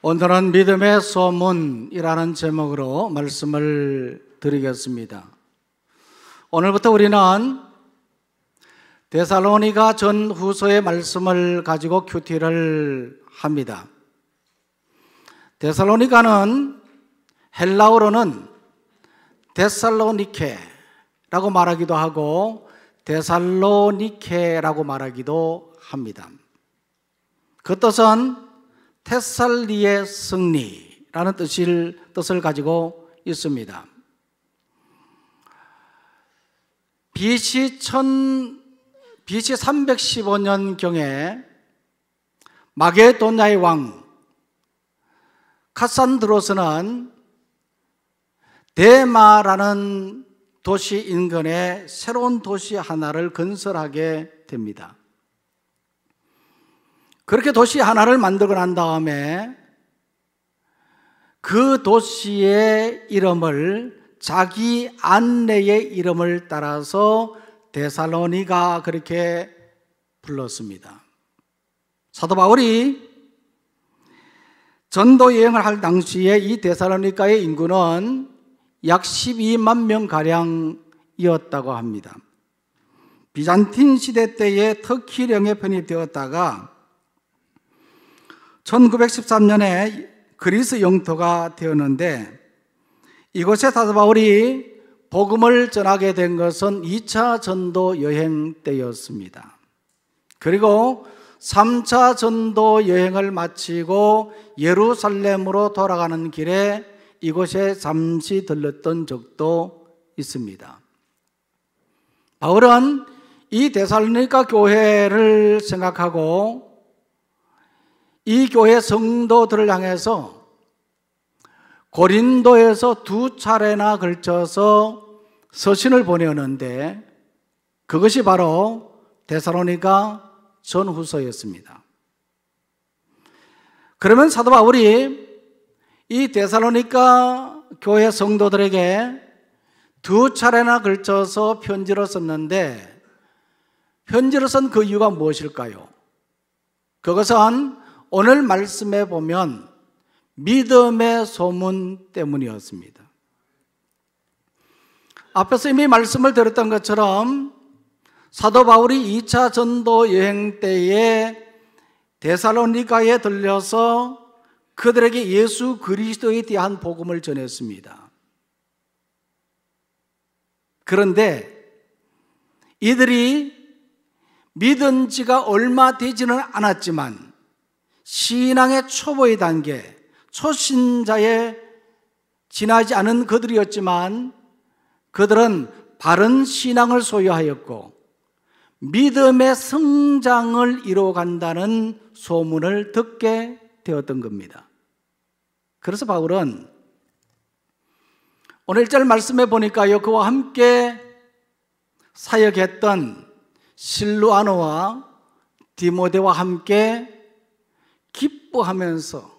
오늘은 믿음의 소문이라는 제목으로 말씀을 드리겠습니다. 오늘부터 우리는 데살로니가 전후서의 말씀을 가지고 큐티를 합니다. 데살로니가는 헬라어로는 데살로니케라고 말하기도 하고 데살로니케라고 말하기도 합니다. 그 뜻은 테살리의 승리라는 뜻을 가지고 있습니다. BC 315년경에 마게도냐의 왕 카산드로스는 데마라는 도시 인근에 새로운 도시 하나를 건설하게 됩니다. 그렇게 도시 하나를 만들고 난 다음에 그 도시의 이름을 자기 안내의 이름을 따라서 데살로니가 그렇게 불렀습니다. 사도 바울이 전도 여행을 할 당시에 이 데살로니가의 인구는 약 12만 명가량이었다고 합니다. 비잔틴 시대 때에 터키령에 편입되었다가 1913년에 그리스 영토가 되었는데 이곳에 사도 바울이 복음을 전하게 된 것은 2차 전도 여행 때였습니다. 그리고 3차 전도 여행을 마치고 예루살렘으로 돌아가는 길에 이곳에 잠시 들렀던 적도 있습니다. 바울은 이 데살로니가 교회를 생각하고 이 교회 성도들을 향해서 고린도에서 2차례나 걸쳐서 서신을 보내었는데 그것이 바로 데살로니가 전후서였습니다. 그러면 사도 바울이 이 데살로니가 교회 성도들에게 2차례나 걸쳐서 편지를 썼는데 편지를 쓴 그 이유가 무엇일까요? 그것은 오늘 말씀에 보면 믿음의 소문 때문이었습니다. 앞에서 이미 말씀을 드렸던 것처럼 사도 바울이 2차 전도 여행 때에 데살로니가에 들려서 그들에게 예수 그리스도에 대한 복음을 전했습니다. 그런데 이들이 믿은 지가 얼마 되지는 않았지만 신앙의 초보의 단계, 초신자에 지나지 않은 그들이었지만 그들은 바른 신앙을 소유하였고 믿음의 성장을 이루어간다는 소문을 듣게 되었던 겁니다. 그래서 바울은 오늘 1절 말씀에 보니까요, 그와 함께 사역했던 실루아노와 디모데와 함께 기뻐하면서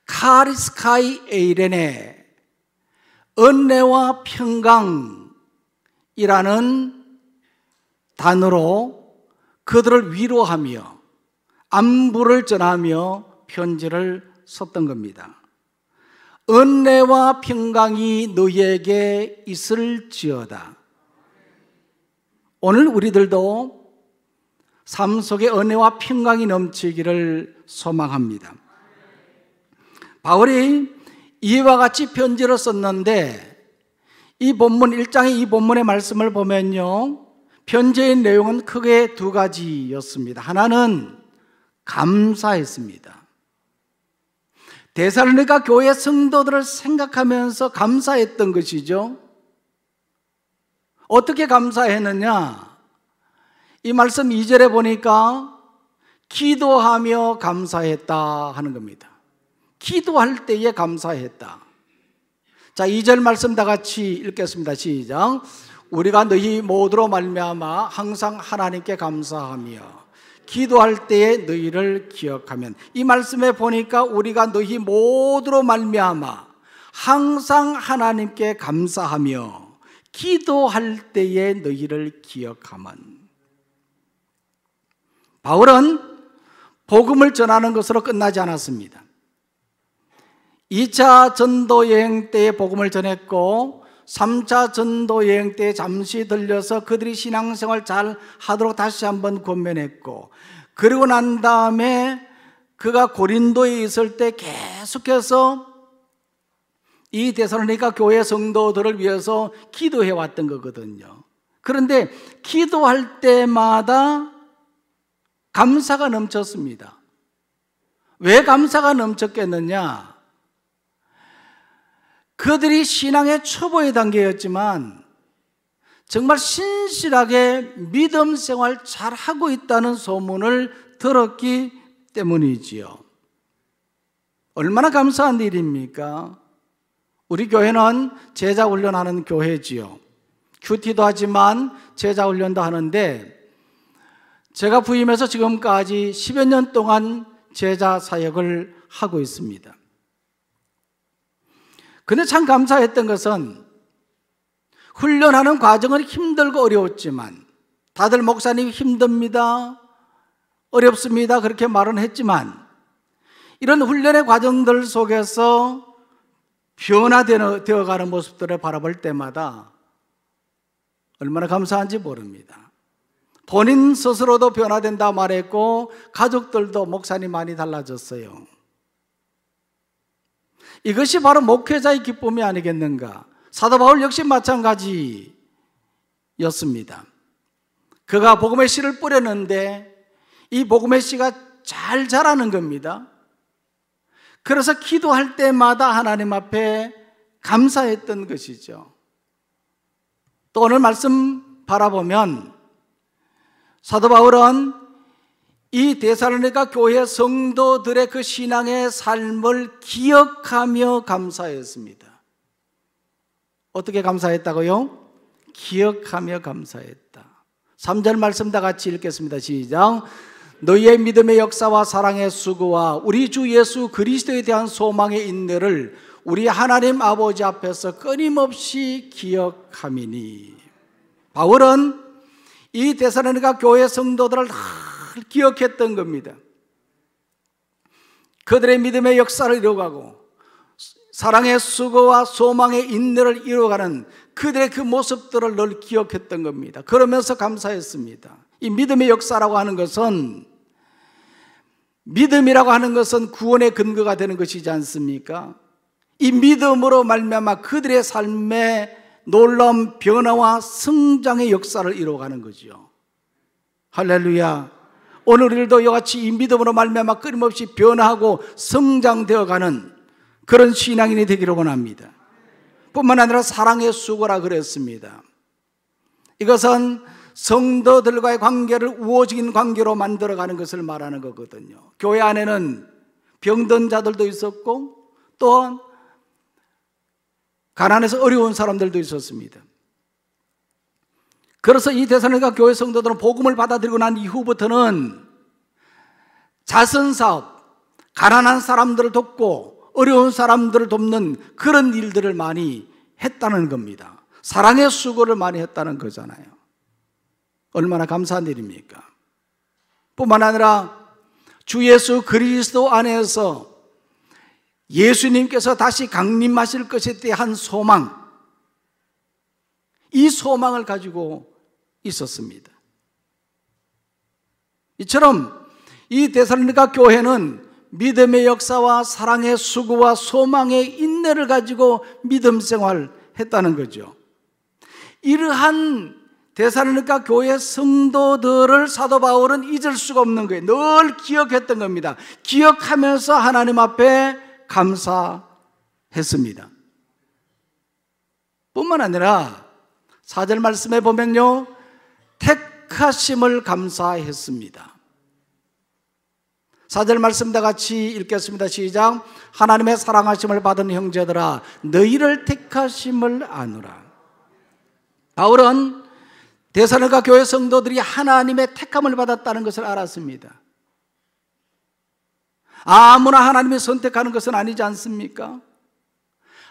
카리스카이 에이레네, 은혜와 평강이라는 단어로 그들을 위로하며 안부를 전하며 편지를 썼던 겁니다. 은혜와 평강이 너희에게 있을지어다. 오늘 우리들도 삶 속에 은혜와 평강이 넘치기를 소망합니다. 바울이 이와 같이 편지를 썼는데 이 본문 1장의 이 본문의 말씀을 보면요, 편지의 내용은 크게 2가지였습니다. 하나는 감사했습니다. 데살로니가 교회 성도들을 생각하면서 감사했던 것이죠. 어떻게 감사했느냐? 이 말씀 2절에 보니까 기도하며 감사했다 하는 겁니다. 기도할 때에 감사했다. 자, 2절 말씀 다 같이 읽겠습니다. 시작. 우리가 너희 모두로 말미암아 항상 하나님께 감사하며 기도할 때에 너희를 기억하면, 이 말씀에 보니까 우리가 너희 모두로 말미암아 항상 하나님께 감사하며 기도할 때에 너희를 기억하면. 바울은 복음을 전하는 것으로 끝나지 않았습니다. 2차 전도 여행 때에 복음을 전했고 3차 전도 여행 때 잠시 들려서 그들이 신앙생활 잘 하도록 다시 한번 권면했고, 그리고 난 다음에 그가 고린도에 있을 때 계속해서 이 데살로니가 교회 성도들을 위해서 기도해 왔던 거거든요. 그런데 기도할 때마다 감사가 넘쳤습니다. 왜 감사가 넘쳤겠느냐? 그들이 신앙의 초보의 단계였지만 정말 신실하게 믿음 생활 잘하고 있다는 소문을 들었기 때문이지요. 얼마나 감사한 일입니까? 우리 교회는 제자 훈련하는 교회지요. 큐티도 하지만 제자 훈련도 하는데, 제가 부임해서 지금까지 10여 년 동안 제자 사역을 하고 있습니다. 근데 참 감사했던 것은 훈련하는 과정은 힘들고 어려웠지만, 다들 목사님이 힘듭니다, 어렵습니다 그렇게 말은 했지만, 이런 훈련의 과정들 속에서 변화되어가는 모습들을 바라볼 때마다 얼마나 감사한지 모릅니다. 본인 스스로도 변화된다 말했고 가족들도 목사님 많이 달라졌어요. 이것이 바로 목회자의 기쁨이 아니겠는가? 사도 바울 역시 마찬가지였습니다. 그가 복음의 씨를 뿌렸는데 이 복음의 씨가 잘 자라는 겁니다. 그래서 기도할 때마다 하나님 앞에 감사했던 것이죠. 또 오늘 말씀 바라보면 사도 바울은 이 데살로니가 교회 성도들의 그 신앙의 삶을 기억하며 감사했습니다. 어떻게 감사했다고요? 기억하며 감사했다. 3절 말씀 다 같이 읽겠습니다. 시작. 너희의 믿음의 역사와 사랑의 수고와 우리 주 예수 그리스도에 대한 소망의 인내를 우리 하나님 아버지 앞에서 끊임없이 기억함이니. 바울은 이 데살로니가 교회 성도들을 다 기억했던 겁니다. 그들의 믿음의 역사를 이루어가고 사랑의 수고와 소망의 인내를 이루어가는 그들의 그 모습들을 늘 기억했던 겁니다. 그러면서 감사했습니다. 이 믿음의 역사라고 하는 것은, 믿음이라고 하는 것은 구원의 근거가 되는 것이지 않습니까? 이 믿음으로 말미암아 그들의 삶에 놀라운 변화와 성장의 역사를 이루어가는 거죠. 할렐루야. 오늘 우리도 이와 같이 이 믿음으로 말미암아 끊임없이 변화하고 성장되어가는 그런 신앙인이 되기를 원합니다. 뿐만 아니라 사랑의 수고라 그랬습니다. 이것은 성도들과의 관계를 우호적인 관계로 만들어가는 것을 말하는 거거든요. 교회 안에는 병든 자들도 있었고 또 가난해서 어려운 사람들도 있었습니다. 그래서 이 데살로니가 교회 성도들은 복음을 받아들이고 난 이후부터는 자선사업, 가난한 사람들을 돕고 어려운 사람들을 돕는 그런 일들을 많이 했다는 겁니다. 사랑의 수고를 많이 했다는 거잖아요. 얼마나 감사한 일입니까? 뿐만 아니라 주 예수 그리스도 안에서 예수님께서 다시 강림하실 것에 대한 소망, 이 소망을 가지고 있었습니다. 이처럼 이 데살로니가 교회는 믿음의 역사와 사랑의 수고와 소망의 인내를 가지고 믿음 생활을 했다는 거죠. 이러한 데살로니가 교회 성도들을 사도 바울은 잊을 수가 없는 거예요. 늘 기억했던 겁니다. 기억하면서 하나님 앞에 감사했습니다. 뿐만 아니라 4절 말씀에 보면요, 택하심을 감사했습니다. 4절 말씀 다 같이 읽겠습니다. 시작. 하나님의 사랑하심을 받은 형제들아 너희를 택하심을 아노라. 바울은 데살로니가 교회 성도들이 하나님의 택함을 받았다는 것을 알았습니다. 아무나 하나님이 선택하는 것은 아니지 않습니까?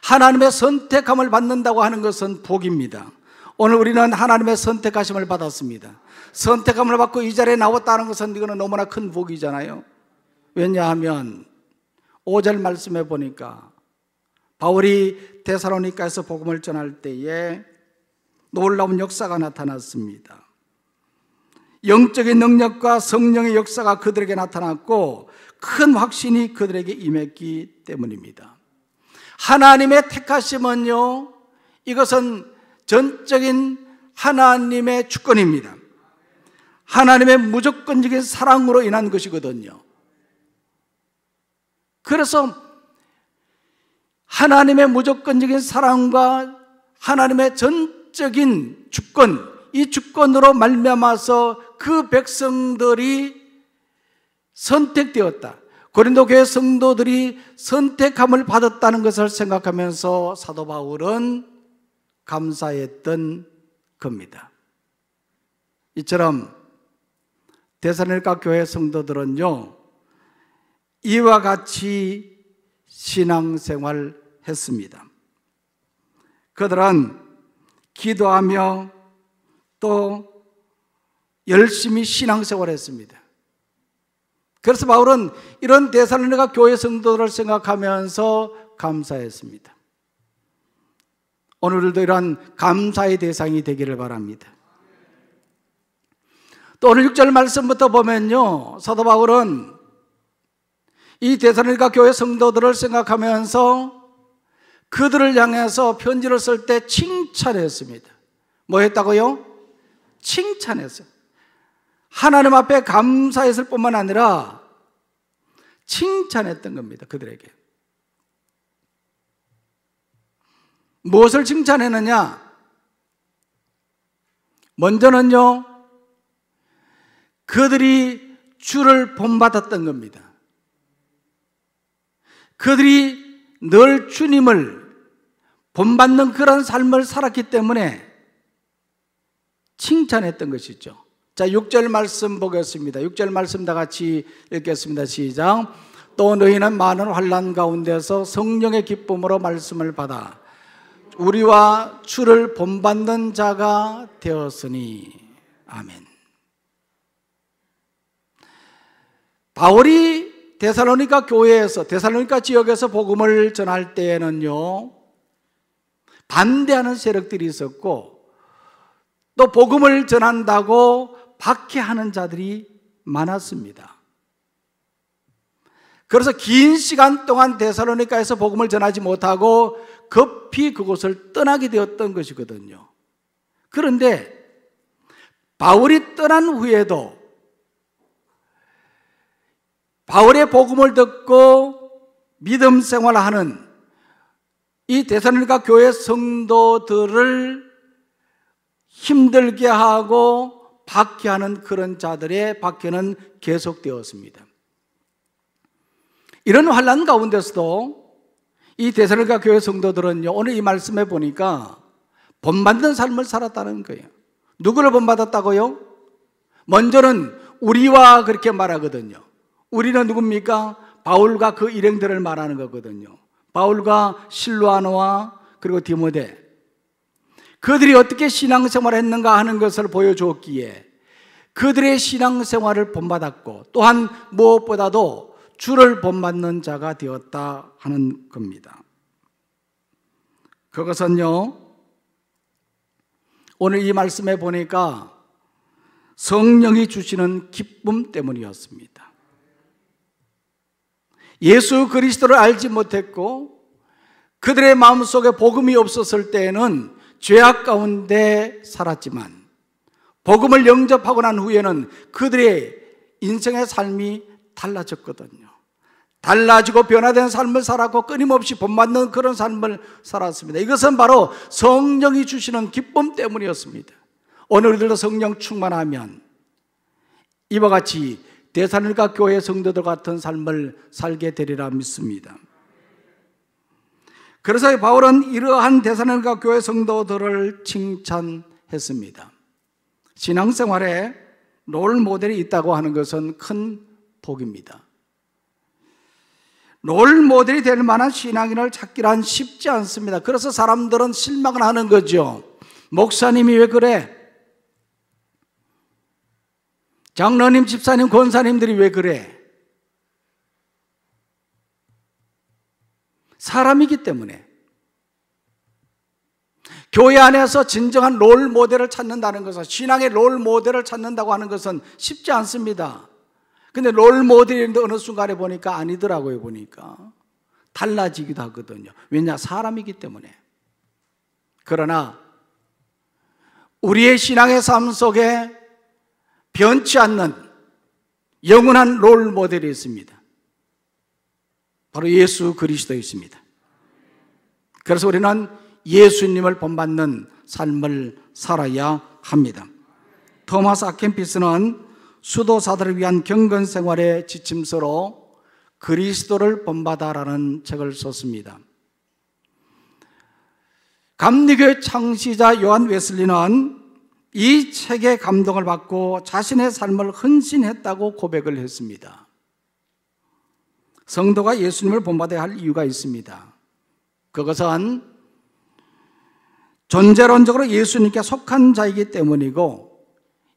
하나님의 선택함을 받는다고 하는 것은 복입니다. 오늘 우리는 하나님의 선택하심을 받았습니다. 선택함을 받고 이 자리에 나왔다는 것은 이거는 너무나 큰 복이잖아요. 왜냐하면 5절 말씀에 보니까 바울이 데살로니가에서 복음을 전할 때에 놀라운 역사가 나타났습니다. 영적인 능력과 성령의 역사가 그들에게 나타났고 큰 확신이 그들에게 임했기 때문입니다. 하나님의 택하심은요, 이것은 전적인 하나님의 주권입니다. 하나님의 무조건적인 사랑으로 인한 것이거든요. 그래서 하나님의 무조건적인 사랑과 하나님의 전적인 주권, 이 주권으로 말미암아서 그 백성들이 선택되었다. 고린도 교회 성도들이 선택함을 받았다는 것을 생각하면서 사도 바울은 감사했던 겁니다. 이처럼 데살로니가 교회 성도들은요, 이와 같이 신앙생활 했습니다. 그들은 기도하며 또 열심히 신앙생활 했습니다. 그래서 바울은 이런 데살로니가 교회 성도들을 생각하면서 감사했습니다. 오늘도 이러한 감사의 대상이 되기를 바랍니다. 또 오늘 6절 말씀부터 보면요, 사도 바울은 이 데살로니가 교회 성도들을 생각하면서 그들을 향해서 편지를 쓸 때 칭찬했습니다. 뭐 했다고요? 칭찬했어요. 하나님 앞에 감사했을 뿐만 아니라 칭찬했던 겁니다. 그들에게. 무엇을 칭찬했느냐? 먼저는요, 그들이 주를 본받았던 겁니다. 그들이 늘 주님을 본받는 그런 삶을 살았기 때문에 칭찬했던 것이죠. 자, 6절 말씀 보겠습니다. 6절 말씀 다 같이 읽겠습니다. 시작. 또 너희는 많은 환난 가운데서 성령의 기쁨으로 말씀을 받아 우리와 주를 본받는 자가 되었으니. 아멘. 바울이 데살로니가 교회에서, 데살로니가 지역에서 복음을 전할 때에는요, 반대하는 세력들이 있었고 또 복음을 전한다고 박해하는 자들이 많았습니다. 그래서 긴 시간 동안 데살로니가에서 복음을 전하지 못하고 급히 그곳을 떠나게 되었던 것이거든요. 그런데 바울이 떠난 후에도 바울의 복음을 듣고 믿음 생활하는 이 데살로니가 교회 성도들을 힘들게 하고 박해하는 그런 자들의 박해는 계속되었습니다. 이런 환난 가운데서도 이 데살로니가 교회 성도들은요, 오늘 이 말씀에 보니까 본받는 삶을 살았다는 거예요. 누구를 본받았다고요? 먼저는 우리와 그렇게 말하거든요. 우리는 누굽니까? 바울과 그 일행들을 말하는 거거든요. 바울과 실로아노와 그리고 디모데, 그들이 어떻게 신앙생활을 했는가 하는 것을 보여주었기에 그들의 신앙생활을 본받았고 또한 무엇보다도 주를 본받는 자가 되었다 하는 겁니다. 그것은요, 오늘 이 말씀에 보니까 성령이 주시는 기쁨 때문이었습니다. 예수 그리스도를 알지 못했고 그들의 마음속에 복음이 없었을 때에는 죄악 가운데 살았지만 복음을 영접하고 난 후에는 그들의 인생의 삶이 달라졌거든요. 달라지고 변화된 삶을 살았고 끊임없이 본받는 그런 삶을 살았습니다. 이것은 바로 성령이 주시는 기쁨 때문이었습니다. 오늘 우리들도 성령 충만하면 이와 같이 데살로니가 교회 성도들 같은 삶을 살게 되리라 믿습니다. 그래서 바울은 이러한 데살로니가 교회 성도들을 칭찬했습니다. 신앙생활에 롤 모델이 있다고 하는 것은 큰 복입니다. 롤 모델이 될 만한 신앙인을 찾기란 쉽지 않습니다. 그래서 사람들은 실망을 하는 거죠. 목사님이 왜 그래? 장로님, 집사님, 권사님들이 왜 그래? 사람이기 때문에. 교회 안에서 진정한 롤 모델을 찾는다는 것은, 신앙의 롤 모델을 찾는다고 하는 것은 쉽지 않습니다. 근데 롤 모델인데 어느 순간에 보니까 아니더라고요. 보니까 달라지기도 하거든요. 왜냐? 사람이기 때문에. 그러나 우리의 신앙의 삶 속에 변치 않는 영원한 롤 모델이 있습니다. 바로 예수 그리스도이십니다. 그래서 우리는 예수님을 본받는 삶을 살아야 합니다. 토마스 아켄피스는 수도사들을 위한 경건 생활의 지침서로 그리스도를 본받아라는 책을 썼습니다. 감리교의 창시자 요한 웨슬리는 이 책의 감동을 받고 자신의 삶을 헌신했다고 고백을 했습니다. 성도가 예수님을 본받아야 할 이유가 있습니다. 그것은 존재론적으로 예수님께 속한 자이기 때문이고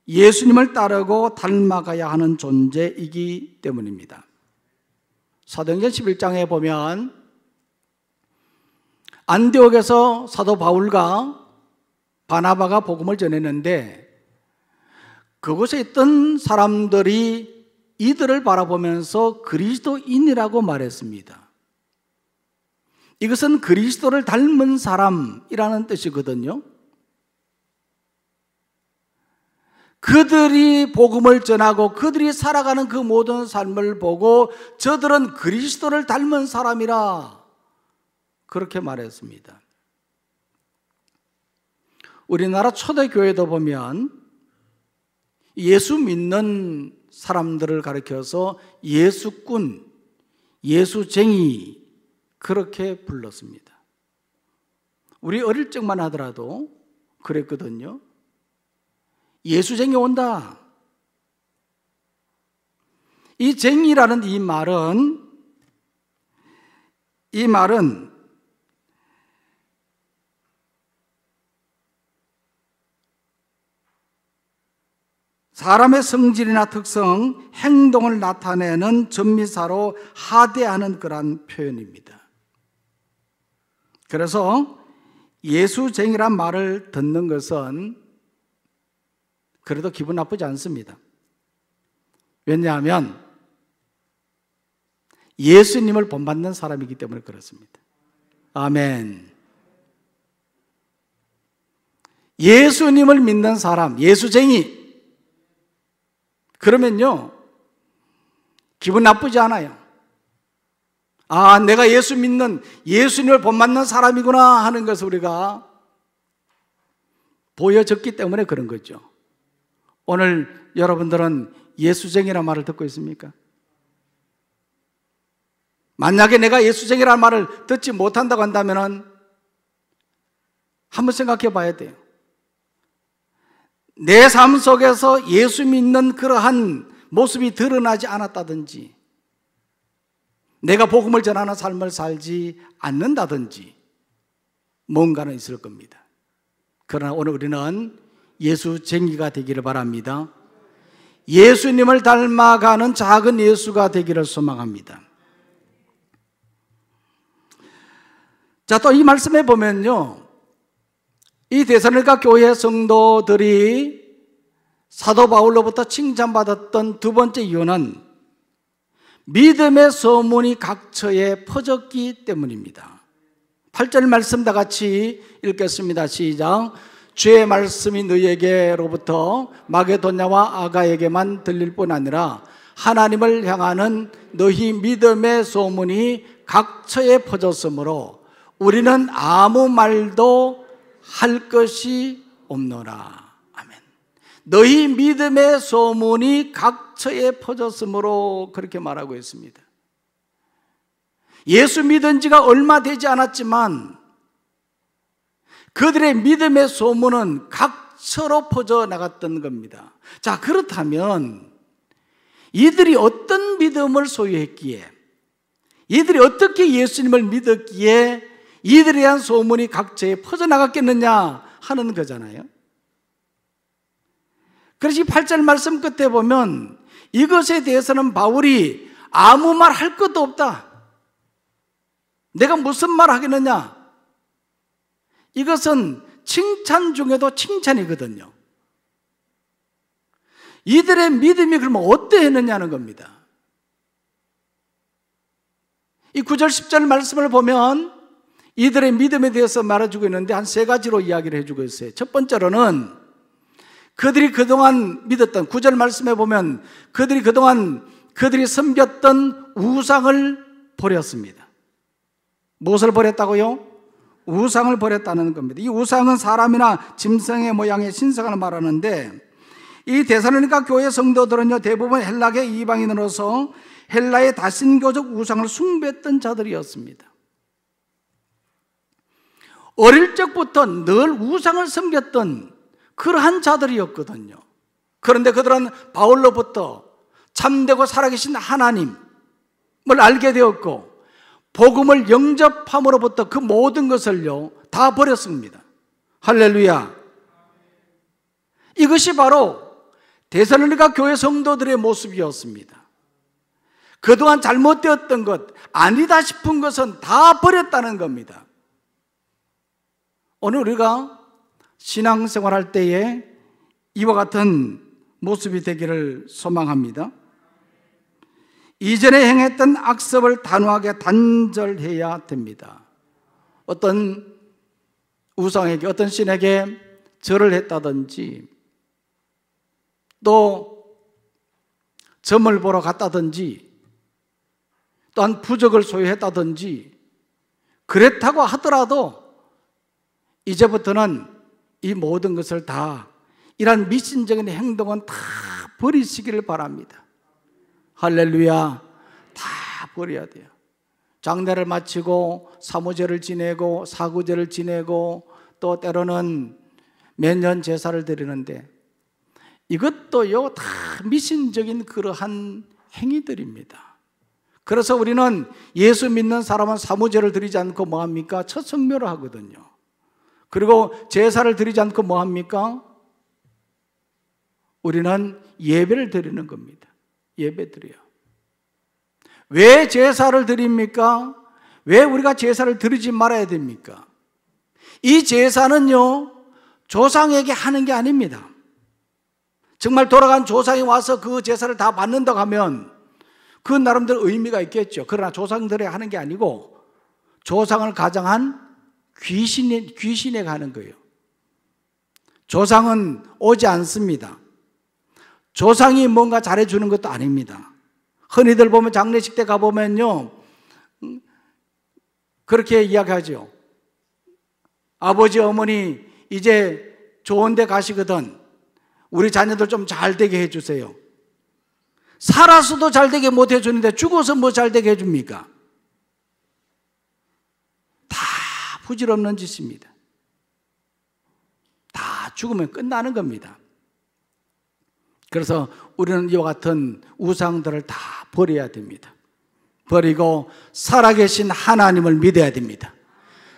예수님을 따르고 닮아가야 하는 존재이기 때문입니다. 사도행전 11장에 보면 안디옥에서 사도 바울과 바나바가 복음을 전했는데 그곳에 있던 사람들이 이들을 바라보면서 그리스도인이라고 말했습니다. 이것은 그리스도를 닮은 사람이라는 뜻이거든요. 그들이 복음을 전하고 그들이 살아가는 그 모든 삶을 보고 저들은 그리스도를 닮은 사람이라 그렇게 말했습니다. 우리나라 초대교회도 보면 예수 믿는 사람들을 가리켜서 예수꾼, 예수쟁이 그렇게 불렀습니다. 우리 어릴 적만 하더라도 그랬거든요. 예수쟁이 온다. 이 쟁이라는 이 말은 사람의 성질이나 특성, 행동을 나타내는 전미사로 하대하는 그런 표현입니다. 그래서 예수쟁이란 말을 듣는 것은 그래도 기분 나쁘지 않습니다. 왜냐하면 예수님을 본받는 사람이기 때문에 그렇습니다. 아멘. 예수님을 믿는 사람, 예수쟁이, 그러면요 기분 나쁘지 않아요. 아, 내가 예수 믿는, 예수님을 본받는 사람이구나 하는 것을 우리가 보여졌기 때문에 그런 거죠. 오늘 여러분들은 예수쟁이라는 말을 듣고 있습니까? 만약에 내가 예수쟁이라는 말을 듣지 못한다고 한다면 한번 생각해 봐야 돼요. 내 삶 속에서 예수 믿는 그러한 모습이 드러나지 않았다든지, 내가 복음을 전하는 삶을 살지 않는다든지 뭔가는 있을 겁니다. 그러나 오늘 우리는 예수쟁이가 되기를 바랍니다. 예수님을 닮아가는 작은 예수가 되기를 소망합니다. 자, 또 이 말씀에 보면요, 이 데살로니가 교회 성도들이 사도 바울로부터 칭찬받았던 두 번째 이유는 믿음의 소문이 각처에 퍼졌기 때문입니다. 8절 말씀 다 같이 읽겠습니다. 시작. 주의 말씀이 너희에게로부터 마게도냐와 아가에게만 들릴 뿐 아니라 하나님을 향하는 너희 믿음의 소문이 각처에 퍼졌으므로 우리는 아무 말도 할 것이 없노라. 아멘. 너희 믿음의 소문이 각처에 퍼졌으므로 그렇게 말하고 있습니다. 예수 믿은 지가 얼마 되지 않았지만 그들의 믿음의 소문은 각처로 퍼져나갔던 겁니다. 자, 그렇다면 이들이 어떤 믿음을 소유했기에, 이들이 어떻게 예수님을 믿었기에 이들에 대한 소문이 각처에 퍼져나갔겠느냐 하는 거잖아요. 그래서 이 8절 말씀 끝에 보면 이것에 대해서는 바울이 아무 말 할 것도 없다. 내가 무슨 말 하겠느냐? 이것은 칭찬 중에도 칭찬이거든요. 이들의 믿음이 그러면 어떠했느냐는 겁니다. 이 9절 10절 말씀을 보면 이들의 믿음에 대해서 말해주고 있는데 한 세 가지로 이야기를 해주고 있어요. 첫 번째로는 그들이 그동안 믿었던 9절 말씀에 보면 그들이 그동안 그들이 섬겼던 우상을 버렸습니다. 무엇을 버렸다고요? 우상을 버렸다는 겁니다. 이 우상은 사람이나 짐승의 모양의 신상을 말하는데 이 데살로니가 교회 성도들은요 대부분 헬라계 이방인으로서 헬라의 다신교적 우상을 숭배했던 자들이었습니다. 어릴 적부터 늘 우상을 섬겼던 그러한 자들이었거든요. 그런데 그들은 바울로부터 참되고 살아계신 하나님을 알게 되었고 복음을 영접함으로부터 그 모든 것을요 다 버렸습니다. 할렐루야. 이것이 바로 데살로니가 교회 성도들의 모습이었습니다. 그동안 잘못되었던 것, 아니다 싶은 것은 다 버렸다는 겁니다. 오늘 우리가 신앙생활할 때에 이와 같은 모습이 되기를 소망합니다. 이전에 행했던 악습을 단호하게 단절해야 됩니다. 어떤 우상에게, 어떤 신에게 절을 했다든지 또 점을 보러 갔다든지 또한 부적을 소유했다든지 그랬다고 하더라도 이제부터는 이 모든 것을 다 이러한 미신적인 행동은 다 버리시기를 바랍니다. 할렐루야. 다 버려야 돼요. 장례를 마치고 사무제를 지내고 사구제를 지내고 또 때로는 매년 제사를 드리는데 이것도요 다 미신적인 그러한 행위들입니다. 그래서 우리는 예수 믿는 사람은 사무제를 드리지 않고 뭐합니까? 첫 성묘를 하거든요. 그리고 제사를 드리지 않고 뭐합니까? 우리는 예배를 드리는 겁니다. 예배 드려요. 왜 제사를 드립니까? 왜 우리가 제사를 드리지 말아야 됩니까? 이 제사는요 조상에게 하는 게 아닙니다. 정말 돌아간 조상이 와서 그 제사를 다 받는다고 하면 그 나름대로 의미가 있겠죠. 그러나 조상들이 하는 게 아니고 조상을 가장한 귀신에게 하는 거예요. 조상은 오지 않습니다. 조상이 뭔가 잘해주는 것도 아닙니다. 흔히들 보면 장례식 때 가보면요 그렇게 이야기하죠. 아버지 어머니 이제 좋은 데 가시거든 우리 자녀들 좀 잘 되게 해주세요. 살아서도 잘 되게 못 해주는데 죽어서 뭐 잘 되게 해줍니까? 다 부질없는 짓입니다. 다 죽으면 끝나는 겁니다. 그래서 우리는 이와 같은 우상들을 다 버려야 됩니다. 버리고 살아계신 하나님을 믿어야 됩니다.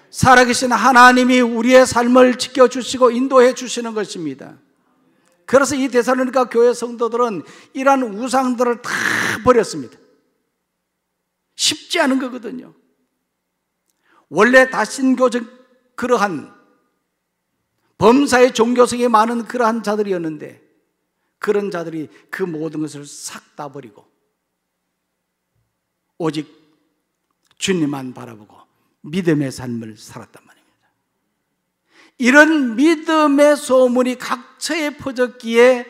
살아계신 하나님이 우리의 삶을 지켜주시고 인도해 주시는 것입니다. 그래서 이 데살로니가 교회 성도들은 이러한 우상들을 다 버렸습니다. 쉽지 않은 거거든요. 원래 다신교적 그러한 범사의 종교성이 많은 그러한 자들이었는데 그런 자들이 그 모든 것을 싹 다 버리고 오직 주님만 바라보고 믿음의 삶을 살았단 말입니다. 이런 믿음의 소문이 각처에 퍼졌기에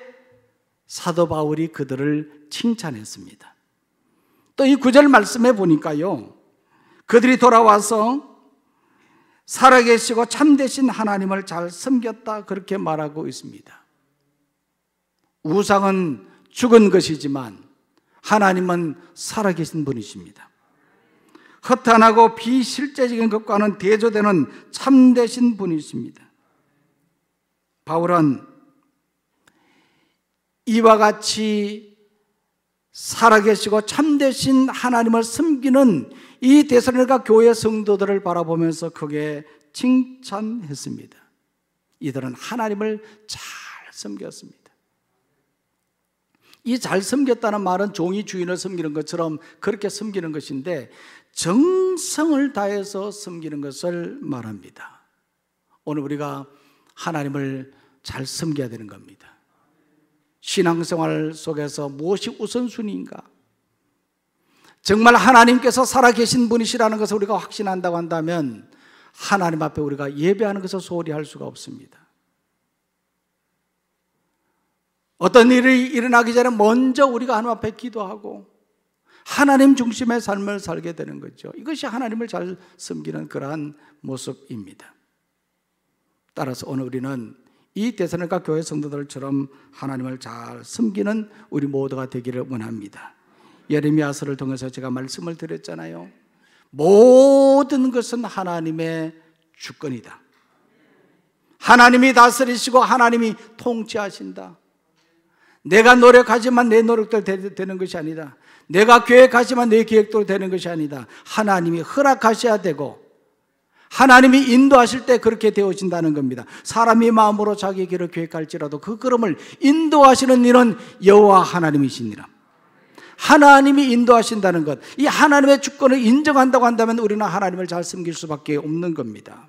사도 바울이 그들을 칭찬했습니다. 또 이 9절 말씀해 보니까요 그들이 돌아와서 살아계시고 참되신 하나님을 잘 섬겼다 그렇게 말하고 있습니다. 우상은 죽은 것이지만 하나님은 살아계신 분이십니다. 허탄하고 비실제적인 것과는 대조되는 참되신 분이십니다. 바울은 이와 같이 살아계시고 참되신 하나님을 섬기는 이 데살로니가 교회 성도들을 바라보면서 크게 칭찬했습니다. 이들은 하나님을 잘 섬겼습니다. 이 잘 섬겼다는 말은 종이 주인을 섬기는 것처럼 그렇게 섬기는 것인데 정성을 다해서 섬기는 것을 말합니다. 오늘 우리가 하나님을 잘 섬겨야 되는 겁니다. 신앙생활 속에서 무엇이 우선순위인가? 정말 하나님께서 살아계신 분이시라는 것을 우리가 확신한다고 한다면 하나님 앞에 우리가 예배하는 것을 소홀히 할 수가 없습니다. 어떤 일이 일어나기 전에 먼저 우리가 하나님 앞에 기도하고 하나님 중심의 삶을 살게 되는 거죠. 이것이 하나님을 잘 섬기는 그러한 모습입니다. 따라서 오늘 우리는 이 데살로니가 교회 성도들처럼 하나님을 잘 섬기는 우리 모두가 되기를 원합니다. 예레미야서를 통해서 제가 말씀을 드렸잖아요. 모든 것은 하나님의 주권이다. 하나님이 다스리시고 하나님이 통치하신다. 내가 노력하지만 내 노력대로 되는 것이 아니다. 내가 계획하지만 내 계획대로 되는 것이 아니다. 하나님이 허락하셔야 되고 하나님이 인도하실 때 그렇게 되어진다는 겁니다. 사람이 마음으로 자기 길을 계획할지라도 그 걸음을 인도하시는 이는 여호와 하나님이시니라. 하나님이 인도하신다는 것, 이 하나님의 주권을 인정한다고 한다면 우리는 하나님을 잘 섬길 수밖에 없는 겁니다.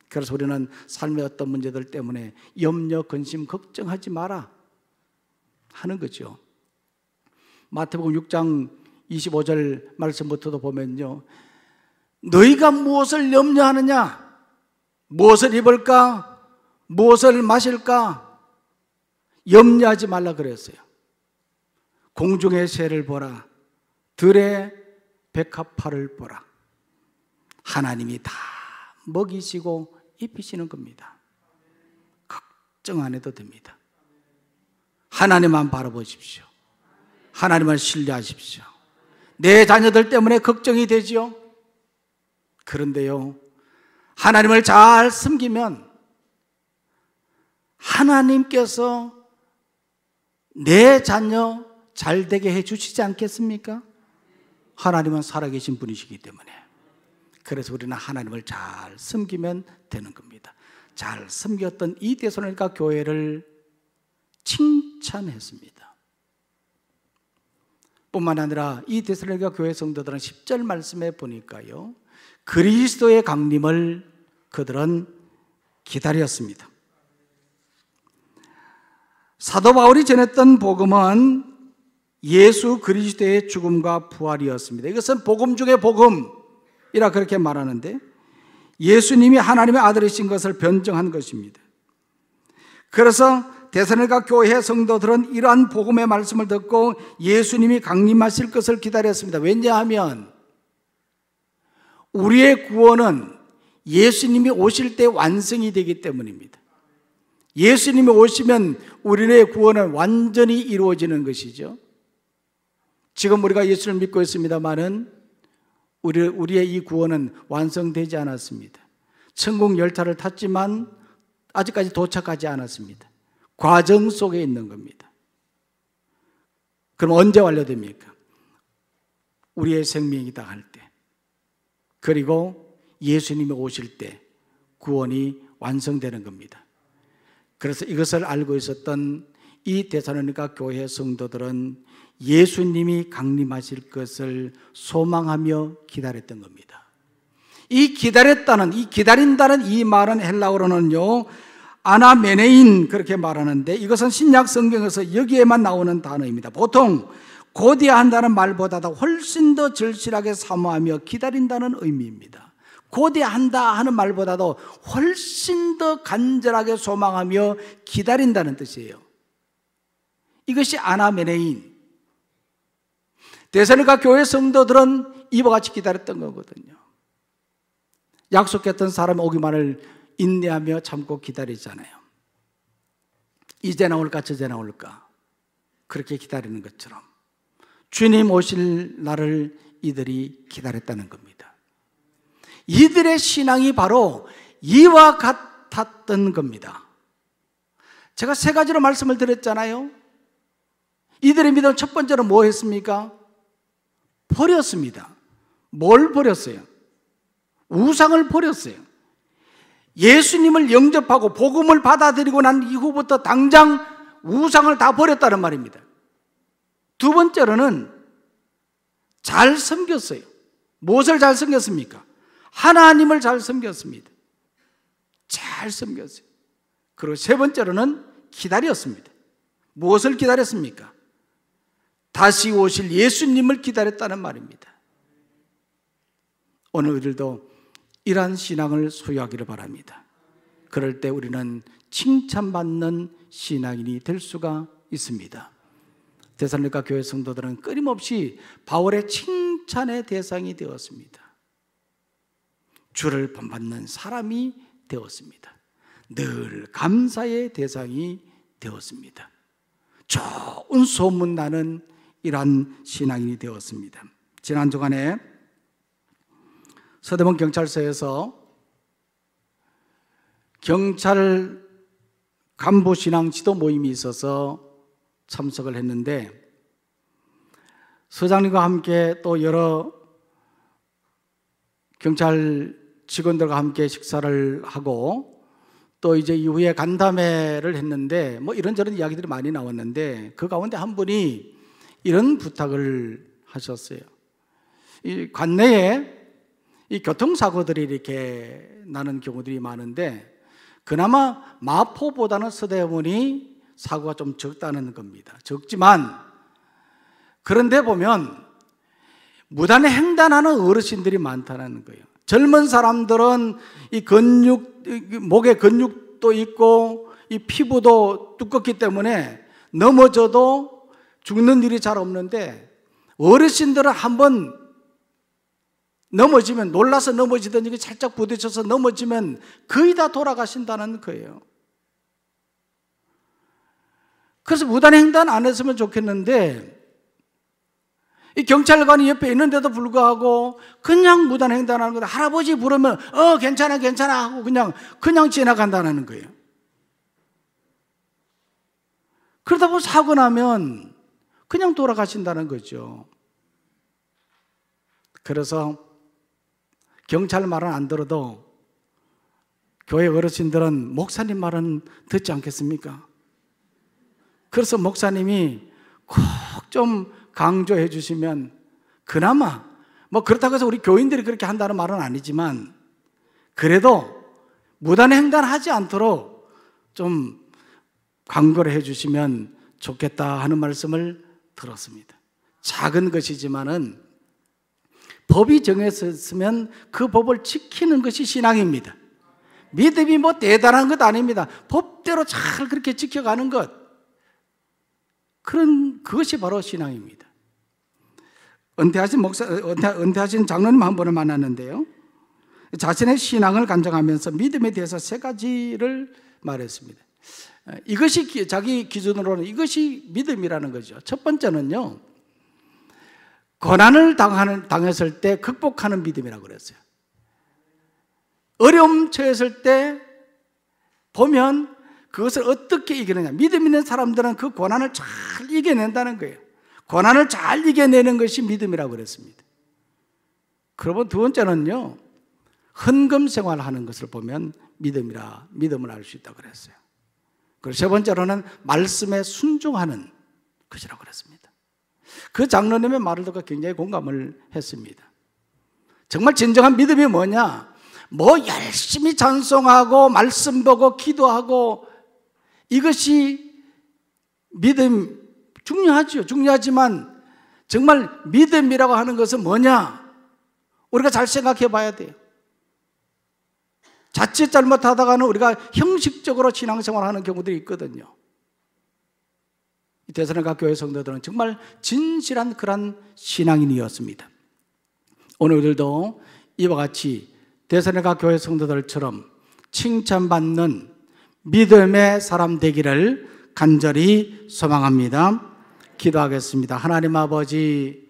그래서 우리는 삶의 어떤 문제들 때문에 염려, 근심, 걱정하지 마라 하는 거죠. 마태복음 6장 25절 말씀부터도 보면요, 너희가 무엇을 염려하느냐? 무엇을 입을까? 무엇을 마실까? 염려하지 말라 그랬어요. 공중의 새를 보라, 들의 백합화를 보라. 하나님이 다 먹이시고 입히시는 겁니다. 걱정 안 해도 됩니다. 하나님만 바라보십시오. 하나님을 신뢰하십시오. 내 자녀들 때문에 걱정이 되지요. 그런데요, 하나님을 잘 섬기면 하나님께서 내 자녀 잘 되게 해주시지 않겠습니까? 하나님은 살아계신 분이시기 때문에. 그래서 우리는 하나님을 잘 섬기면 되는 겁니다. 잘 섬겼던 이 데살로니가 교회를 칭찬했습니다. 뿐만 아니라 이 데살로니가 교회 성도들은 10절 말씀에 보니까요, 그리스도의 강림을 그들은 기다렸습니다. 사도 바울이 전했던 복음은 예수 그리스도의 죽음과 부활이었습니다. 이것은 복음 중의 복음이라 그렇게 말하는데 예수님이 하나님의 아들이신 것을 변증한 것입니다. 그래서 데살로니가 교회 성도들은 이러한 복음의 말씀을 듣고 예수님이 강림하실 것을 기다렸습니다. 왜냐하면 우리의 구원은 예수님이 오실 때 완성이 되기 때문입니다. 예수님이 오시면 우리의 구원은 완전히 이루어지는 것이죠. 지금 우리가 예수를 믿고 있습니다마는 우리의 이 구원은 완성되지 않았습니다. 천국 열차를 탔지만 아직까지 도착하지 않았습니다. 과정 속에 있는 겁니다. 그럼 언제 완료됩니까? 우리의 생명이 다할 때, 그리고 예수님이 오실 때 구원이 완성되는 겁니다. 그래서 이것을 알고 있었던 이 데살로니가 교회 성도들은 예수님이 강림하실 것을 소망하며 기다렸던 겁니다. 이 기다린다는 이 말은 헬라어로는요, 아나메네인 그렇게 말하는데 이것은 신약 성경에서 여기에만 나오는 단어입니다. 보통 고대한다는 말보다도 훨씬 더 절실하게 사모하며 기다린다는 의미입니다. 고대한다 하는 말보다도 훨씬 더 간절하게 소망하며 기다린다는 뜻이에요. 이것이 아나메네인. 데살로니가 교회 성도들은 이와 같이 기다렸던 거거든요. 약속했던 사람이 오기만을 인내하며 참고 기다리잖아요. 이제 나올까 저제 나올까 그렇게 기다리는 것처럼 주님 오실 날을 이들이 기다렸다는 겁니다. 이들의 신앙이 바로 이와 같았던 겁니다. 제가 세 가지로 말씀을 드렸잖아요. 이들의 믿음 첫 번째로 뭐 했습니까? 버렸습니다. 뭘 버렸어요? 우상을 버렸어요. 예수님을 영접하고 복음을 받아들이고 난 이후부터 당장 우상을 다 버렸다는 말입니다. 두 번째로는 잘 섬겼어요. 무엇을 잘 섬겼습니까? 하나님을 잘 섬겼습니다. 잘 섬겼어요. 그리고 세 번째로는 기다렸습니다. 무엇을 기다렸습니까? 다시 오실 예수님을 기다렸다는 말입니다. 오늘 우리들도 이러한 신앙을 소유하기를 바랍니다. 그럴 때 우리는 칭찬받는 신앙인이 될 수가 있습니다. 데살로니가 교회 성도들은 끊임없이 바울의 칭찬의 대상이 되었습니다. 주를 본받는 사람이 되었습니다. 늘 감사의 대상이 되었습니다. 좋은 소문나는 이러한 신앙인이 되었습니다. 지난 주간에 서대문 경찰서에서 경찰 간부 신앙 지도 모임이 있어서 참석을 했는데 서장님과 함께 또 여러 경찰 직원들과 함께 식사를 하고 또 이제 이후에 간담회를 했는데 뭐 이런저런 이야기들이 많이 나왔는데 그 가운데 한 분이 이런 부탁을 하셨어요. 이 관내에 이 교통사고들이 이렇게 나는 경우들이 많은데 그나마 마포보다는 서대문이 사고가 좀 적다는 겁니다. 적지만 그런데 보면 무단에 횡단하는 어르신들이 많다는 거예요. 젊은 사람들은 이 목에 근육도 있고 이 피부도 두껍기 때문에 넘어져도 죽는 일이 잘 없는데 어르신들은 한번 넘어지면 놀라서 넘어지든지 살짝 부딪혀서 넘어지면 거의 다 돌아가신다는 거예요. 그래서 무단횡단 안 했으면 좋겠는데 이 경찰관이 옆에 있는데도 불구하고 그냥 무단횡단하는 거다. 할아버지 부르면 괜찮아 괜찮아 하고 그냥 지나간다는 거예요. 그러다 보면 사고 나면 그냥 돌아가신다는 거죠. 그래서 경찰 말은 안 들어도 교회 어르신들은 목사님 말은 듣지 않겠습니까? 그래서 목사님이 꼭 좀 강조해 주시면 그나마 뭐 그렇다고 해서 우리 교인들이 그렇게 한다는 말은 아니지만 그래도 무단횡단하지 않도록 좀 강구를 해 주시면 좋겠다 하는 말씀을 들었습니다. 작은 것이지만은 법이 정해졌으면 그 법을 지키는 것이 신앙입니다. 믿음이 뭐 대단한 것 아닙니다. 법대로 잘 그렇게 지켜가는 것. 그것이 바로 신앙입니다. 은퇴하신 장로님 한 분을 만났는데요. 자신의 신앙을 간증하면서 믿음에 대해서 세 가지를 말했습니다. 이것이 자기 기준으로는 이것이 믿음이라는 거죠. 첫 번째는요. 고난을 당했을 때 극복하는 믿음이라고 그랬어요. 어려움 처했을 때 보면 그것을 어떻게 이겨내냐. 믿음 있는 사람들은 그 고난을 잘 이겨낸다는 거예요. 고난을 잘 이겨내는 것이 믿음이라고 그랬습니다. 그러고 두 번째는요. 헌금 생활하는 것을 보면 믿음을 알 수 있다고 그랬어요. 그리고 세 번째로는 말씀에 순종하는 것이라고 그랬습니다. 그 장로님의 말을 듣고 굉장히 공감을 했습니다. 정말 진정한 믿음이 뭐냐? 뭐 열심히 찬송하고 말씀 보고 기도하고 이것이 믿음 중요하죠. 중요하지만 정말 믿음이라고 하는 것은 뭐냐? 우리가 잘 생각해 봐야 돼요. 자칫 잘못하다가는 우리가 형식적으로 신앙생활하는 경우들이 있거든요. 데살로니가 교회 성도들은 정말 진실한 그런 신앙인이었습니다. 오늘 우리들도 이와 같이 데살로니가 교회 성도들처럼 칭찬받는 믿음의 사람 되기를 간절히 소망합니다. 기도하겠습니다. 하나님 아버지,